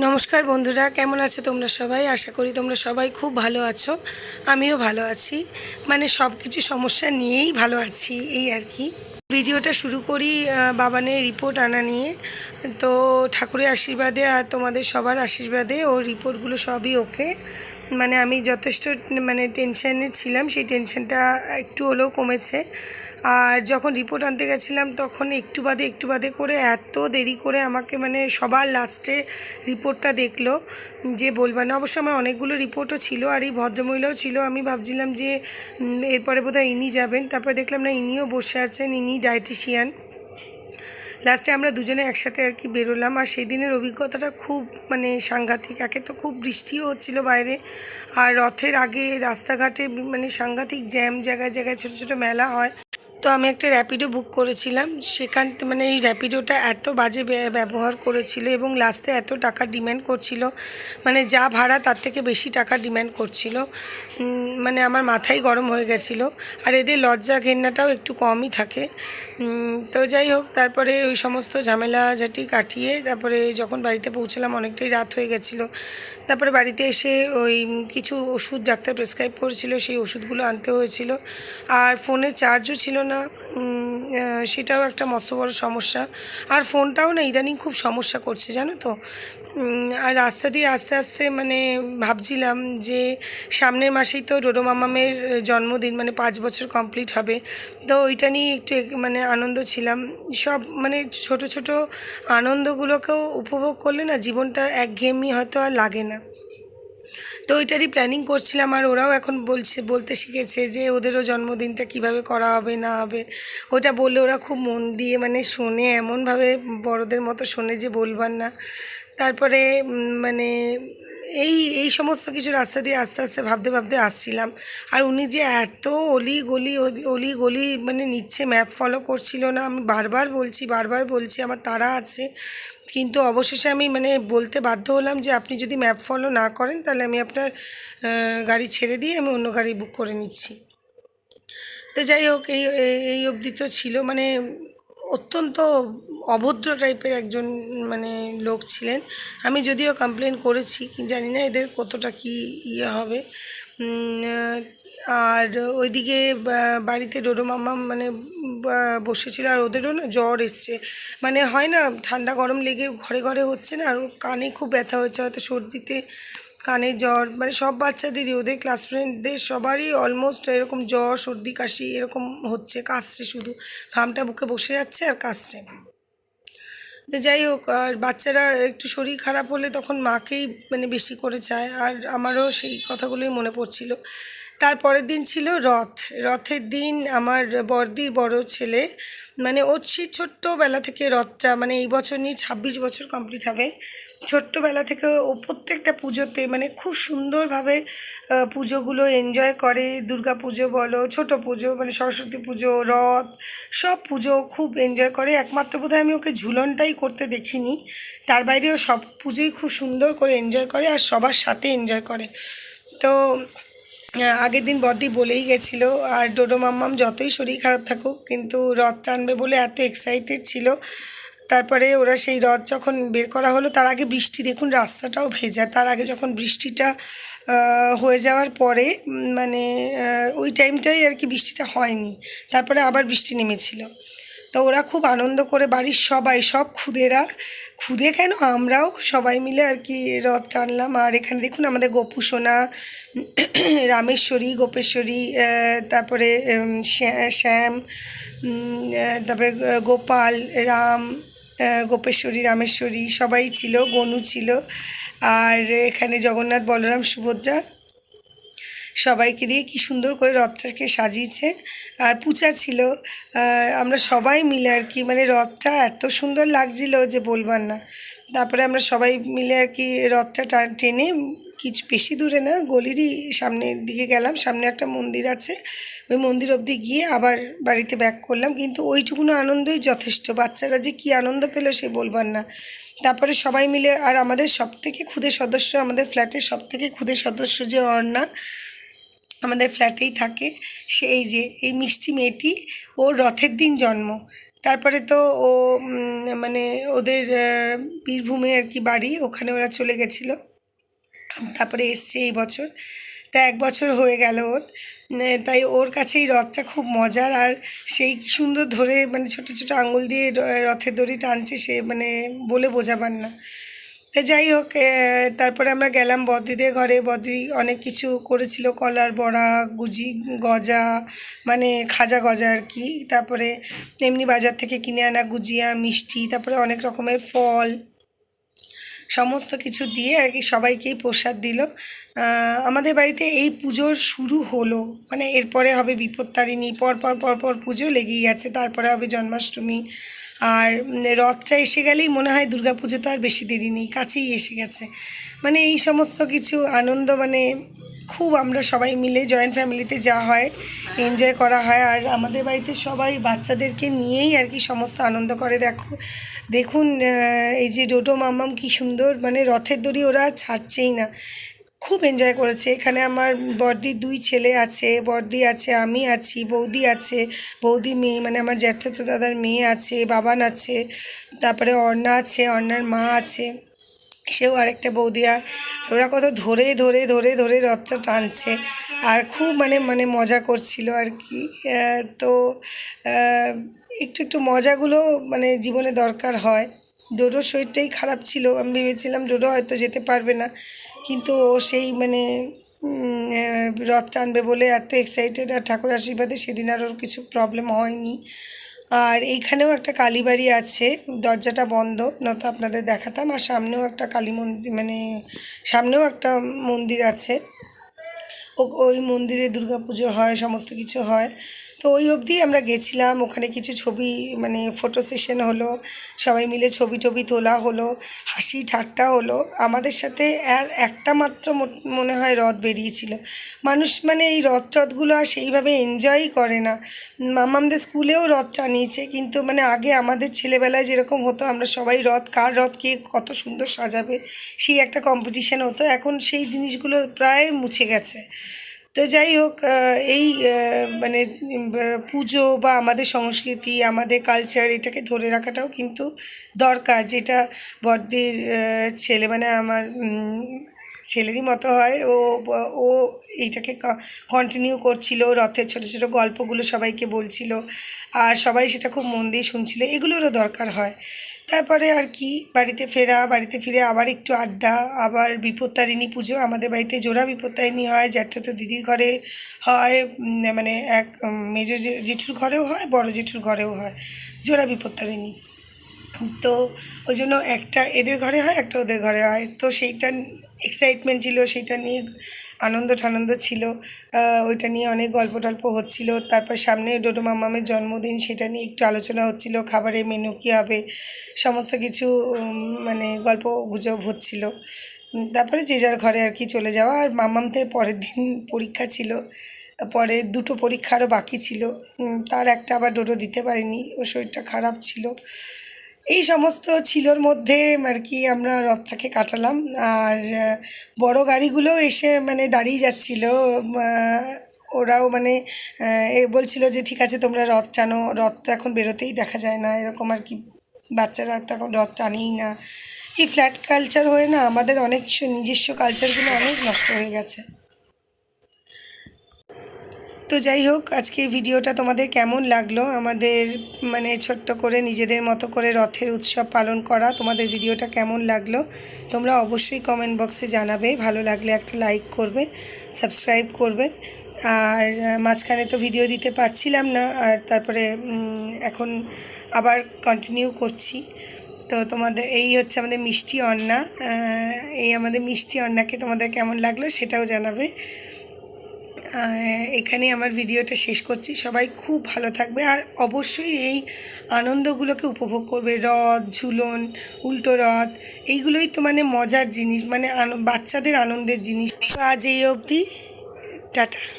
নমস্কার বন্ধুরা, কেমন আছো তোমরা সবাই? আশা করি তোমরা সবাই খুব ভালো আছো। আমিও ভালো আছি, মানে সব কিছু সমস্যা নিয়েই ভালো আছি, এই আর কি। ভিডিওটা শুরু করি বাবানের রিপোর্ট আনা নিয়ে। তো ঠাকুরের আশীর্বাদে আর তোমাদের সবার আশীর্বাদে ওর রিপোর্টগুলো সবই ওকে। মানে আমি যথেষ্ট টেনশানে ছিলাম, সেই টেনশানটা একটু হলেও কমেছে। আর যখন রিপোর্ট আনতে গেছিলাম তখন একটু বাদে করে এত দেরি করে আমাকে সবার লাস্টে রিপোর্টটা দেখলো, যে বলবার না। অবশ্য আমার অনেকগুলো রিপোর্টও ছিল আর এই ভদ্রমহিলাও ছিল। আমি ভাবছিলাম যে এরপরে বোধহয় ইনি যাবেন, তারপরে দেখলাম না, ইনিও বসে আছেন, ইনি ডায়েটিশিয়ান। লাস্টে আমরা দুজনে একসাথে আর কি বেরোলাম। আর সেই দিনের অভিজ্ঞতাটা খুব সাংঘাতিক। একে তো খুব বৃষ্টিও হচ্ছিলো বাইরে, আর রথের আগে রাস্তাঘাটে সাংঘাতিক জ্যাম, জায়গায় জায়গায় ছোটো ছোটো মেলা হয়। তো আমি একটা র্যাপিডো বুক করেছিলাম, সেখান এই র্যাপিডোটা এত বাজে ব্যবহার করেছিল এবং লাস্টে এত টাকা ডিম্যান্ড করছিল, যা ভাড়া তার থেকে বেশি টাকা ডিম্যান্ড করছিল। আমার মাথাই গরম হয়ে গেছিলো। আর এদের লজ্জা ঘেন্নাটাও একটু কমই থাকে। তো যাই হোক, তারপরে ওই সমস্ত ঝামেলাঝাটি কাটিয়ে তারপরে যখন বাড়িতে পৌঁছলাম অনেকটাই রাত হয়ে গেছিলো। তারপরে বাড়িতে এসে ওই কিছু ওষুধ ডাক্তার প্রেসক্রাইব করেছিল, সেই ওষুধগুলো আনতে হয়েছিল। আর ফোনের চার্জও ছিল না, সেটাও একটা মস্ত বড় সমস্যা। আর ফোনটাও না ইদানিং খুব সমস্যা করছে, জানো তো। আর রাস্তা দিয়ে আস্তে আস্তে ভাবছিলাম যে সামনের মাসেই তো ডোডো মামামের জন্মদিন, 5 বছর কমপ্লিট হবে। তো ওইটা নিয়ে একটু আনন্দ ছিলাম। সব ছোট ছোট আনন্দগুলোকেও উপভোগ করলে না জীবনটা একঘেয়েমি হয়তো আর লাগে না। তো ওইটারই প্ল্যানিং করছিলাম। আর ওরাও এখন বলতে শিখেছে যে ওদেরও জন্মদিনটা কিভাবে করা হবে না হবে। ওটা বললে ওরা খুব মন দিয়ে শোনে, এমনভাবে বড়দের মতো শোনে যে বলবার না। তারপরে এই এই সমস্ত কিছু রাস্তা দিয়ে আস্তে আস্তে ভাবতে ভাবতে আসছিলাম। আর উনি যে এত অলি গলি নিচ্ছে, ম্যাপ ফলো করছিল না। আমি বারবার বলছি আমার তাড়া আছে, কিন্তু অবশেষে আমি বলতে বাধ্য হলাম যে আপনি যদি ম্যাপ ফলো না করেন তাহলে আমি আপনার গাড়ি ছেড়ে দিয়ে আমি অন্য গাড়ি বুক করে নিচ্ছি। তো যাই হোক, এই অবধি তো ছিল। অত্যন্ত অভদ্র টাইপের একজন লোক ছিলেন। আমি যদিও কমপ্লেন করেছি, জানি না এদের কতটা কি হবে। আর ওইদিকে বাড়িতে ডোডো মামা বসেছিল, আর ওদেরও না জ্বর এসছে। হয় না, ঠান্ডা গরম লেগে ঘরে ঘরে হচ্ছে না, আর কানে খুব ব্যথা হয়েছে, হয়তো সর্দিতে কানে জ্বর। সব বাচ্চাদেরই, ওদের ক্লাস ফ্রেন্ডদের সবারই অলমোস্ট এরকম জ্বর সর্দি কাশি এরকম হচ্ছে, কাশছে, শুধু ঘামটা বুকে বসে যাচ্ছে আর কাশছে। তো যাই হোক, আর বাচ্চারা একটু শরীর খারাপ হলে তখন মাকেই বেশি করে চায়। আর আমারও সেই কথাগুলোই মনে পড়ছিল। তারপরের দিন ছিল রথের দিন। আমার বড়দির বড় ছেলে ওর সেই ছোট্টবেলা থেকে রথটা এই বছর নিয়ে 26 বছর কমপ্লিট হবে। ছোট্টবেলা থেকে ও প্রত্যেকটা পুজোতে খুব সুন্দরভাবে পুজোগুলো এনজয় করে। দুর্গা পুজো বলো, ছোটো পুজো সরস্বতী পুজো, রথ, সব পুজো খুব এনজয় করে। একমাত্র বোধহয় আমি ওকে ঝুলনটাই করতে দেখিনি, তার বাইরেও সব পুজোই খুব সুন্দর করে এনজয় করে আর সবার সাথে এনজয় করে। তো আগের দিন বড়দি বলেই গেছিলো। আর ডোডো মাম্মাম যতই শরীর খারাপ থাকুক, কিন্তু রথ টানবে বলে এত এক্সাইটেড ছিল। তারপরে ওরা সেই রথ যখন বের করা হলো, তার আগে বৃষ্টি, দেখুন রাস্তাটাও ভেজা। তার আগে যখন বৃষ্টিটা হয়ে যাওয়ার পরে ওই টাইমটাই আর কি বৃষ্টিটা হয়নি, তারপরে আবার বৃষ্টি নেমেছিল। তো ওরা খুব আনন্দ করে, বাড়ির সবাই, সব খুদে কেন, আমরাও সবাই মিলে আর কি রথ টানলাম। আর এখানে দেখুন আমাদের গোপু সোনা, রামেশ্বরী, গোপেশ্বরী, তারপরে শ্যাম, তারপরে গোপাল, রাম, গোপেশ্বরী, রামেশ্বরী সবাই ছিল, গনু ছিল। আর এখানে জগন্নাথ, বলরাম, সুভদ্রা, সবাইকে দিয়ে কি সুন্দর করে রথটাকে সাজিয়েছে। আর পূজা ছিল। আমরা সবাই মিলে আর কি রথটা এত সুন্দর লাগছিল যে বলবার না। তারপরে আমরা সবাই মিলে আর কি রথটা টেনে কিছু বেশি দূরে না, গলিরই সামনের দিকে গেলাম। সামনে একটা মন্দির আছে, ওই মন্দির অবধি গিয়ে আবার বাড়িতে ব্যাক করলাম। কিন্তু ওইটুকুনো আনন্দই যথেষ্ট। বাচ্চারা যে কী আনন্দ পেলো সে বলবার না। তারপরে সবাই মিলে, আর আমাদের সবথেকে ক্ষুদে সদস্য, আমাদের ফ্ল্যাটের সবথেকে ক্ষুদে সদস্য যে অর্ণা, আমাদের ফ্ল্যাটেই থাকে, সেই যে এই মিষ্টি মেয়েটি, ওর রথের দিন জন্ম। তারপরে তো ও মানে ওদের বীরভূমে আর কি বাড়ি, ওখানে ওরা চলে গেছিলো। তারপরে এসছে এই বছর, তা 1 বছর হয়ে গেল ওর। তাই ওর কাছে এই রথটা খুব মজার, আর সেই কি সুন্দর ধরে মানে ছোট ছোট আঙুল দিয়ে রথের দড়ি টানছে, সে মানে বলে বোঝাবার না। তা যাই হোক, তারপরে আমরা গেলাম বদ্দিদের ঘরে। বদ্দি অনেক কিছু করেছিল, কলার বড়া, গুজি, গজা, মানে খাজা গজা আর কি। তারপরে এমনি বাজার থেকে কিনে আনা গুজিয়া, মিষ্টি, তারপরে অনেক রকমের ফল, সমস্ত কিছু দিয়ে আর কি সবাইকেই প্রসাদ দিল। আমাদের বাড়িতে এই পুজোর শুরু হলো, মানে এরপরে হবে বিপত্তারিণী, পর পুজো লেগেই আছে, তারপরে হবে জন্মাষ্টমী, আর রথটা এসে গেলেই মনে হয় দুর্গা পুজো তো আর বেশি দেরি নেই, কাছেই এসে গেছে। মানে এই সমস্ত কিছু আনন্দ, মানে খুব আমরা সবাই মিলে জয়েন্ট ফ্যামিলিতে যা হয় এনজয় করা হয়। আর আমাদের বাড়িতে সবাই বাচ্চাদেরকে নিয়েই আর কি সমস্ত আনন্দ করে। দেখুন এই যে ডোডো মাম্মাম কি সুন্দর, মানে রথের দড়ি ওরা ছাড়ছেই না, খুব এনজয় করেছে। এখানে আমার বড়দির 2 ছেলে আছে, বড়দি আছে, আমি আছি, বৌদি আছে, বৌদি মেয়ে মানে আমার জ্যাঠাতো দাদার মেয়ে আছে, বাবান আছে, তারপরে অর্ণা আছে, অর্ণার মা আছে, সেও আরেকটা বৌদি। আর ওরা কত ধরে ধরে ধরে ধরে রথটা টানছে, আর খুব মানে মজা করছিল আর কি। তো একটু একটু মজাগুলো মানে জীবনে দরকার হয়। ডোডোর শরীরটাই খারাপ ছিল, আমি ভেবেছিলাম ডোডো হয়তো যেতে পারবে না, কিন্তু ও সেই মানে রথ টানবে বলে এত এক্সাইটেড, আর ঠাকুর আশীর্বাদে সেদিন আর ওর কিছু প্রবলেম হয়নি। আর এইখানেও একটা কালীবাড়ি আছে, দরজাটা বন্ধ, নয়তো আপনাদের দেখাতাম। আর সামনেও একটা কালী মন্দির, মানে সামনেও একটা মন্দির আছে, ওই মন্দিরে দুর্গাপুজো হয়, সমস্ত কিছু হয়। তো ওই অবধি আমরা গেছিলাম, ওখানে কিছু ছবি মানে ফটো সেশন হলো, সবাই মিলে ছবি টবি তোলা হলো, হাসি ঠাট্টা হলো। আমাদের সাথে আর একটা মাত্র মনে হয় রথ বেরিয়েছিল। মানুষ মানে এই রথগুলো আর সেইভাবে এনজয়ই করে না। মামামদের স্কুলেও রথ টানিয়েছে, কিন্তু মানে আগে আমাদের ছেলেবেলায় যেরকম হতো, আমরা সবাই কার রথ কে কত সুন্দর সাজাবে সেই একটা কম্পিটিশান হতো, এখন সেই জিনিসগুলো প্রায় মুছে গেছে। তো যাই হোক, এই মানে পুজো বা আমাদের সংস্কৃতি, আমাদের কালচার, এটাকে ধরে রাখাটাও কিন্তু দরকার। যেটা বড়দির ছেলে, মানে আমার ছেলেরই মতো হয়, ও এইটাকে কন্টিনিউ করছিল, রথের ছোট ছোট গল্পগুলো সবাইকে বলছিল, আর সবাই সেটা খুব মন দিয়ে শুনছিল, এগুলোরও দরকার হয়। তারপরে আর কি বাড়িতে ফিরে আবার একটু আড্ডা, আবার বিপত্তারিণী পুজো। আমাদের বাড়িতে জোড়া বিপত্তারিণী হয়, জ্যাঠাতো দিদির ঘরে হয়, মানে এক মেজো জেঠুর ঘরেও হয়, বড় জেঠুর ঘরেও হয় জোড়া বিপত্তারিণী। তো ওই জন্য একটা এদের ঘরে হয়, একটা ওদের ঘরে হয়। তো সেইটা এক্সাইটমেন্ট ছিল, সেইটা নিয়ে আনন্দ ঠানন্দ ছিল, ওইটা নিয়ে অনেক গল্প টল্প হচ্ছিলো। তারপর সামনে ডোডো মামামের জন্মদিন, সেটা নিয়ে একটু আলোচনা হচ্ছিল, খাবারের মেনু কী হবে, সমস্ত কিছু মানে গল্প গুজব হচ্ছিল। তারপরে যে যার ঘরে আর কি চলে যাওয়া। আর মামামদের পরের দিন পরীক্ষা ছিল, পরে 2টো পরীক্ষা আরও বাকি ছিল, তার একটা আবার ডোডো দিতে পারিনি, ওর শরীরটা খারাপ ছিল। এই সমস্ত ছিলোর মধ্যে আর কি আমরা রথটাকে কাটালাম। আর বড় গাড়িগুলো এসে মানে দাঁড়িয়ে যাচ্ছিল, ওরাও মানে বলছিল যে ঠিক আছে তোমরা রথ টানো, রথ তো এখন বেরোতেই দেখা যায় না, এরকম আর কি। বাচ্চারা তো এখন রথ টানেই না। এই ফ্ল্যাট কালচার হয়ে না আমাদের অনেক নিজস্ব কালচারগুলো অনেক নষ্ট হয়ে গেছে। তো যাই হোক, আজকে ভিডিওটা তোমাদের কেমন লাগলো, আমাদের মানে ছোট্ট করে নিজেদের মতো করে রথের উৎসব পালন করা, তোমাদের ভিডিওটা কেমন লাগলো তোমরা অবশ্যই কমেন্ট বক্সে জানাবে। ভালো লাগলে একটা লাইক করবে, সাবস্ক্রাইব করবে। আর মাঝখানে তো ভিডিও দিতে পারছিলাম না, আর তারপরে এখন আবার কন্টিনিউ করছি। তো তোমাদের এই হচ্ছে আমাদের মিষ্টি অন্না, এই আমাদের মিষ্টি অন্নাকে তোমাদের কেমন লাগলো সেটাও জানাবে। এখানেই আমার ভিডিওটা শেষ করছি। সবাই খুব ভালো থাকবে, আর অবশ্যই এই আনন্দগুলোকে উপভোগ করবে। রথ, ঝুলন, উল্টো রথ, এইগুলোই তো মানে মজার জিনিস, মানে বাচ্চাদের আনন্দের জিনিস। আজ এই অবধি, টাটা।